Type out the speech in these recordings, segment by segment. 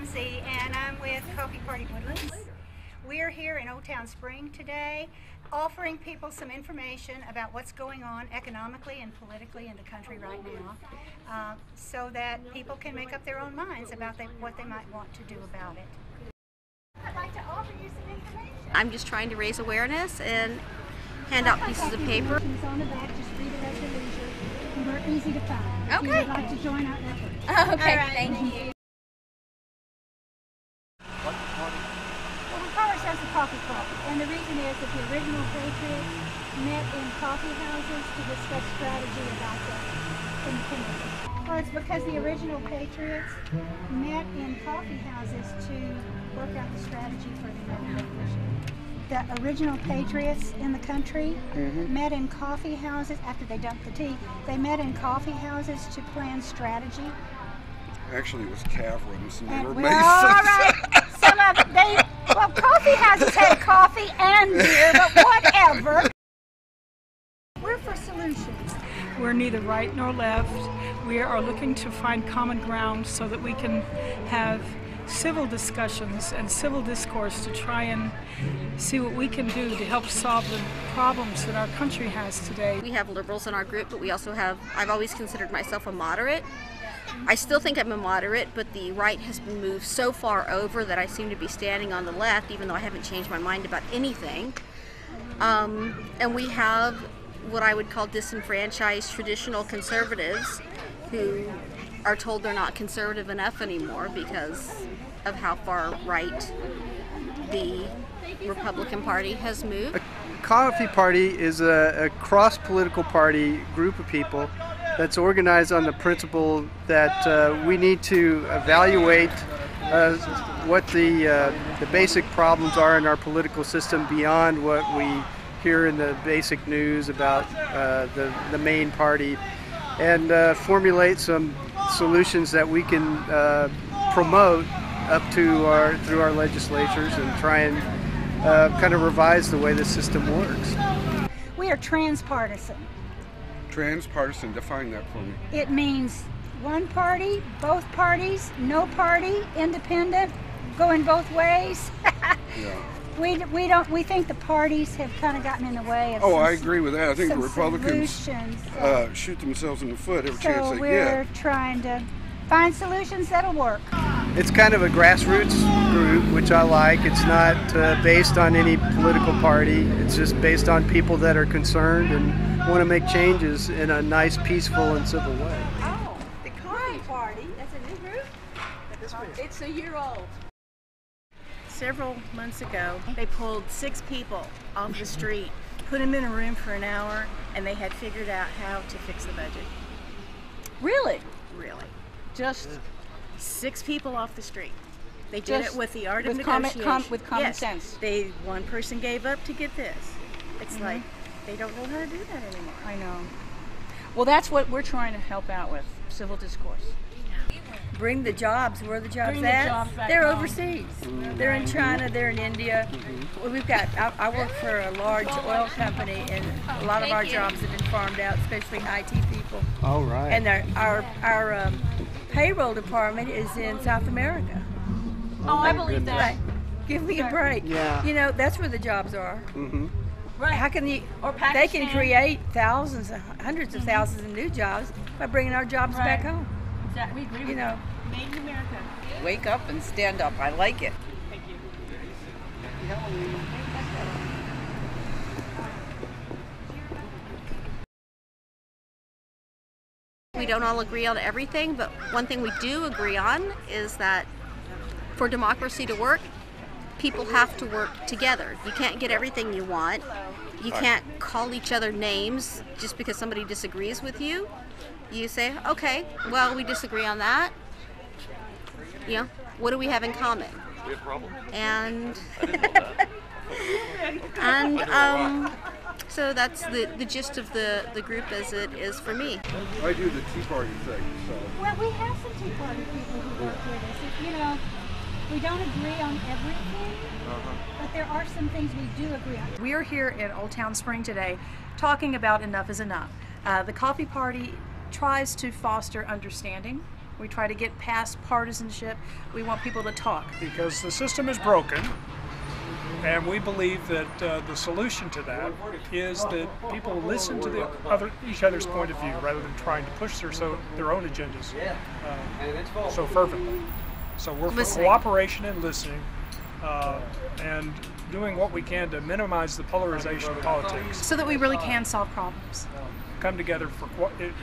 Lindsay, and I'm with Party Woodlands. We're here in Old Town Spring today, offering people some information about what's going on economically and politically in the country right now, so that people can make up their own minds about what they might want to do about it. I'd like to offer you some information. I'm just trying to raise awareness and hand out pieces of paper. On the back, just read it at your leisure. We're easy to find. Okay. If you would like to join our effort. Okay, right, thank you. Well, we call ourselves a coffee club, and the reason is that the original patriots met in coffee houses to discuss strategy about the independence. Well, it's because the original patriots met in coffee houses to work out the strategy for the American Revolution. The original patriots in the country met in coffee houses after they dumped the tea. They met in coffee houses to plan strategy. Actually, it was calf runs, and they were Well, all right. Some of it, well, coffee houses had coffee and beer, but whatever. We're for solutions. We're neither right nor left. We are looking to find common ground so that we can have civil discussions and civil discourse to try and see what we can do to help solve the problems that our country has today. We have liberals in our group, but we also have, I've always considered myself a moderate. I still think I'm a moderate, but the right has been moved so far over that I seem to be standing on the left, even though I haven't changed my mind about anything. And we have what I would call disenfranchised traditional conservatives who are told they're not conservative enough anymore because of how far right the Republican Party has moved. A coffee party is a cross-political party group of people that's organized on the principle that we need to evaluate what the basic problems are in our political system beyond what we hear in the basic news about the main party, and formulate some solutions that we can promote up to through our legislatures and try and kind of revise the way the system works. We are transpartisan. Transpartisan, define that for me. It means one party, both parties, no party, independent, going both ways. Yeah. We think the parties have kind of gotten in the way of I agree with that. I think the Republicans solutions. shoot themselves in the foot every So chance they we're get. trying to find solutions that'll work. It's kind of a grassroots group, which I like. It's not based on any political party. It's just based on people that are concerned and want to make changes in a nice, peaceful, and civil way. Oh, the Coffee Party, that's a new group? It's a year old. Several months ago, they pulled 6 people off the street, put them in a room for an hour, and they had figured out how to fix the budget. Really? Really. Just 6 people off the street. They did it with the art of with negotiation. with common Yes. sense. One person gave up to get this. It's like they don't know how to do that anymore. I know. Well, that's what we're trying to help out with, civil discourse. Bring the jobs. Where are the jobs Bring the at? jobs back They're home. overseas. They're in China. They're in India. Well, we've got. I work for a large oil company, and a lot of our jobs have been farmed out, especially IT people. All right. And our payroll department is in South America. Oh, I believe that. Right. Give me a break. Yeah. You know, that's where the jobs are. Right. How can you? Or They Pakistan. can create thousands, hundreds of thousands of new jobs by bringing our jobs back home. Exactly. We agree with You know. that. Made in America. Wake up and stand up. I like it. Thank you. We don't all agree on everything, but one thing we do agree on is that for democracy to work, people have to work together. You can't get everything you want. You can't call each other names just because somebody disagrees with you. You say, okay, well, we disagree on that. You know, what do we have in common? We have a problem. And so that's the gist of the group as it is for me. I do the Tea Party thing, so. Well, we have some Tea Party people who work with us. You know, we don't agree on everything, but there are some things we do agree on. We are here in Old Town Spring today talking about enough is enough. The Coffee Party tries to foster understanding We try to get past partisanship. We want people to talk. Because the system is broken, and we believe that the solution to that is that people listen to each other's point of view rather than trying to push their own agendas so fervently. So we're for cooperation and listening, and doing what we can to minimize the polarization of politics. So that we really can solve problems. Come together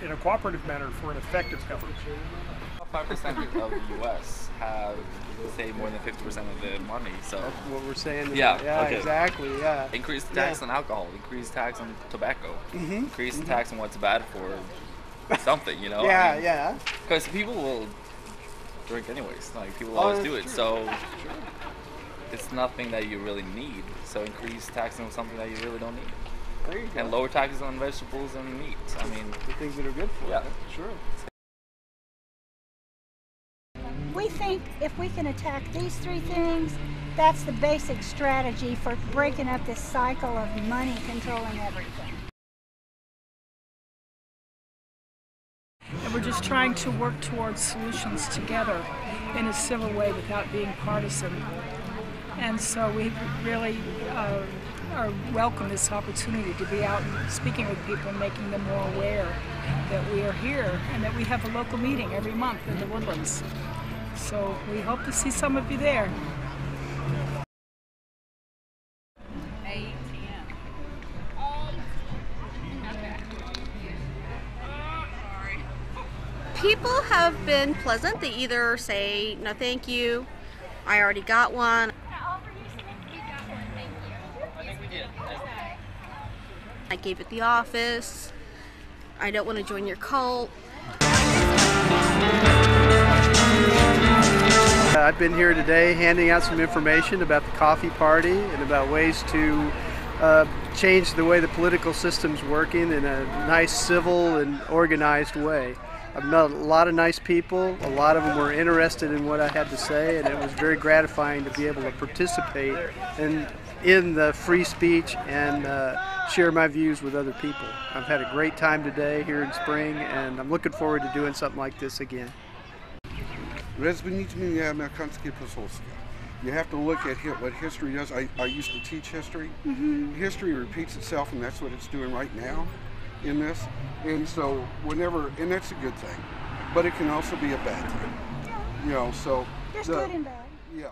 in a cooperative manner for an effective government. 5% of the U.S. have, say, more than 50% of the money. So that's what we're saying. Yeah, okay. Exactly. Yeah. Increase the tax on alcohol. Increase tax on tobacco. Increase the tax on what's bad for something. You know. Yeah. Because people will drink anyways. Like people always do it. So it's nothing that you really need. So increase tax on something that you really don't need. There you go. And lower taxes on vegetables and meat. I mean, the things that are good for you. Yeah. Sure. We think if we can attack these three things, that's the basic strategy for breaking up this cycle of money controlling everything. And we're just trying to work towards solutions together in a civil way without being partisan. And so we really welcome this opportunity to be out and speaking with people and making them more aware that we are here and that we have a local meeting every month in the Woodlands. So we hope to see some of you there. People have been pleasant. They either say, no thank you, I already got one. I gave it the office. I don't want to join your cult. I've been here today handing out some information about the coffee party and about ways to change the way the political system's working in a nice, civil, and organized way. I've met a lot of nice people. A lot of them were interested in what I had to say, and it was very gratifying to be able to participate in the free speech and share my views with other people. I've had a great time today here in spring, and I'm looking forward to doing something like this again. You have to look at what history does. I used to teach history. History repeats itself, and that's what it's doing right now in this. And so and that's a good thing, but it can also be a bad thing. You know, so there's good and bad. Yeah.